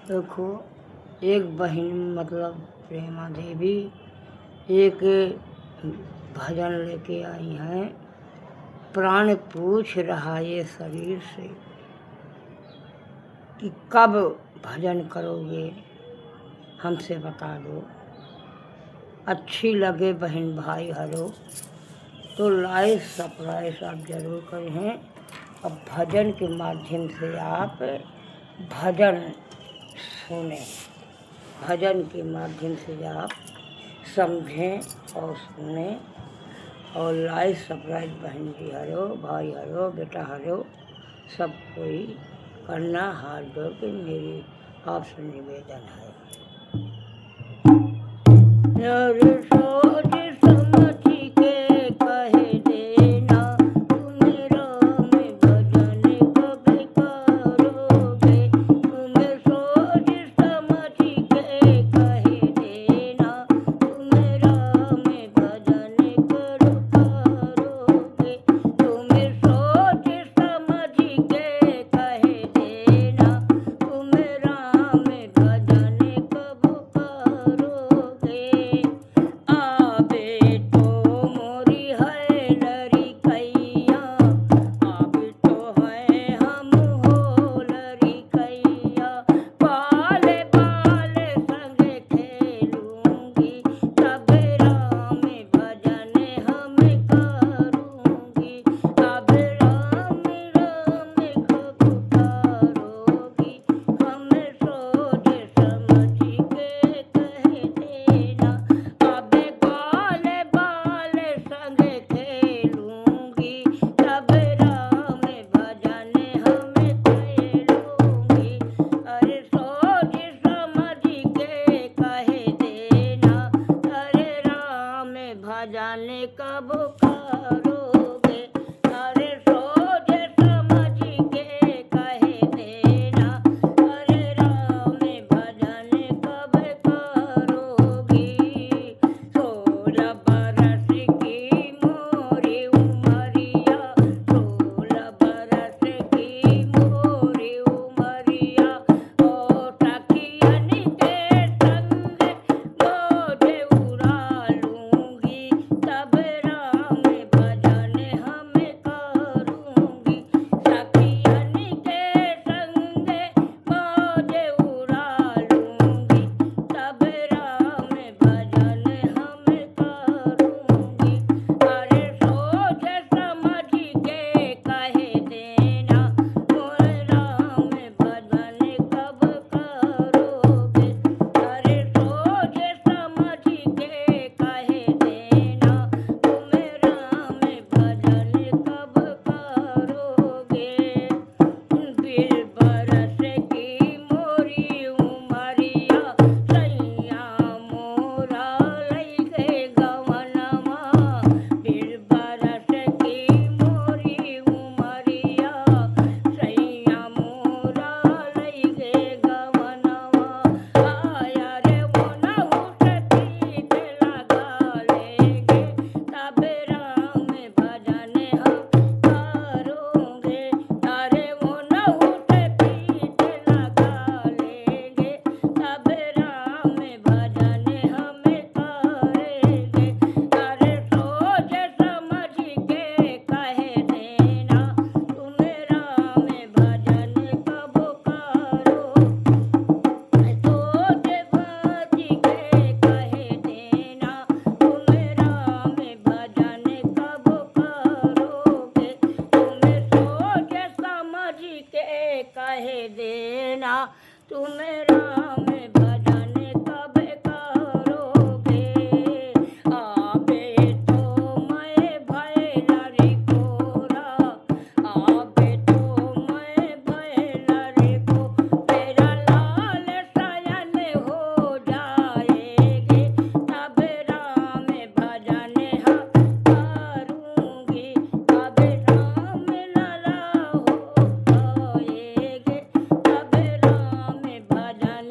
देखो, एक बहन मतलब प्रेमा देवी एक भजन लेके आई हैं। प्राण पूछ रहा ये शरीर से कि कब भजन करोगे, हमसे बता दो। अच्छी लगे बहन भाई हरो तो लाइक सब्सक्राइब आप जरूर करें। अब भजन के माध्यम से आप भजन सुने, भजन के माध्यम से आप समझें और सुने। और लाइक सब्सक्राइब बहन जी हरो, भाई हरो, बेटा हरो, सब कोई करना हाथ जोड़ के मेरी आपसे निवेदन है। सोच समझ के कह देना, तुम राम भजन कब करोगे। तुम सोच समझ के कह देना, तुम राम भजन कब करोगे। तुम सोच समझ के कह देना, तुम राम भजन कब करोगे। आबे तो मोरी है लड़कैया, आबे तो है हम हो लड़कैया। बाले बाले संग खेलूंगी, तब राम भजन हम करूंगी। अब राम राम कब करोगी, हम सोच समझ के कह देना। अब बाले बाले संग खेलूंगी, तब राम भजन हम करूंगी। अरे सोच समझ के कह देना, अरे राम भजन कब करोगे। अरे सोच समझ के कह देना, अरे राम भजन कब करोगी। 16 बरस की मोरी उमरिया, 16 बरस की मोरी उमरिया। ओ सखियन के संग मौज उड़ा लूंगी, तब राम भजन हम करूंगी। सखियन के संग मौज उड़ा लूंगी, तब राम भजन हम करूंगी। अरे सोच समझ के कह देना, मोर राम भजन कब करोगे। अरे सोच समझ के कह देना, तुम राम भजन कब करोगे। फिर बरस की मोरी उमरिया, सैया मोरा लई गए गवनमा। फिर बरस की मोरी उमरिया, सैया मोरा लई गए गवनमा। आया रे वो नहुत पीठ लगा लेंगे, तब राम भजन हम करोगे। अरे वो नहुत पीठ लगा लेंगे, तब राम भजन हम करेंगे। अरे सोच समझ के कह देना, तुम राम भजन कब करो। सोच समझ के कह देना, तुम राम भजन कब करोगे। तुम सोच समझ के कह देना, तुम राम भजन कब करोगे। आबे तो मैं भय लड़कोरा, आबे तो मैं भय लड़को। मेरा लाल शयन हो जाएगे, तब राम भजन हम करूंगी। अब राम लला हो जाएगे, तब राम भजन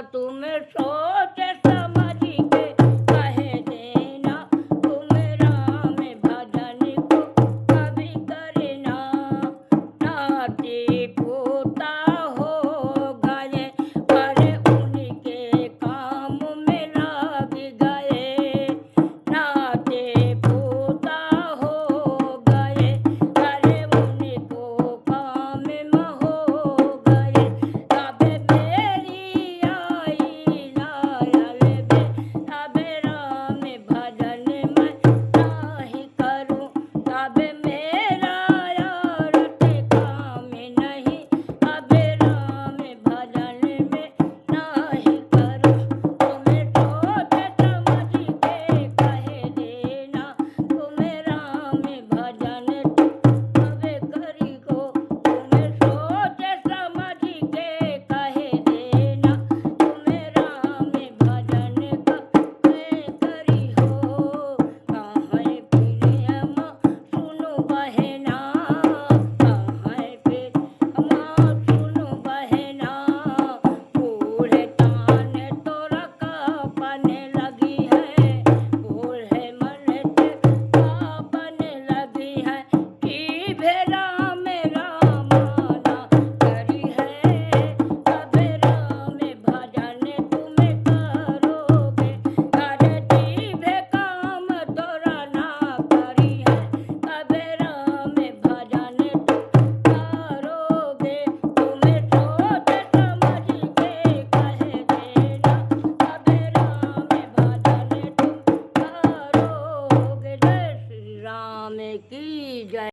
तुम सोच समझ के कह देना, तुम राम भजन को कभी करना। नाती पोता हो गए पर उनके काम में लग गए, नाते पोता हो गए पर उनको काम में हो गए। तब मेरी आई लायल बे, तब राम भजन मैं नाही करूं, तब मेरा औरत काम नहीं, अब राम भजन में नाही करूं। तुम्हें सोच समझ के कह देना, तुम राम भजन कबे करी को। तुम्हें सोच समझ के कह देना, तुम राम भजन कबे करी हो। कहाँ फिर अम्मा सुनो बहना, कहाँ फिर अम्मा सुनो बहना, बूढ़े तान तो रकापने लगी है, बूढ़े मन ते कापने लगी है, कि भेरा मेरा माना करी है, कब राम भजन तुम्हें करोगे, अरे जीभे काम तोरा ना करी है, कब राम भजन तुम करोगे। तुम्हें सोच समझ के कह देना, कब राम भजन तुम करोगे। जय श्री राम की जय।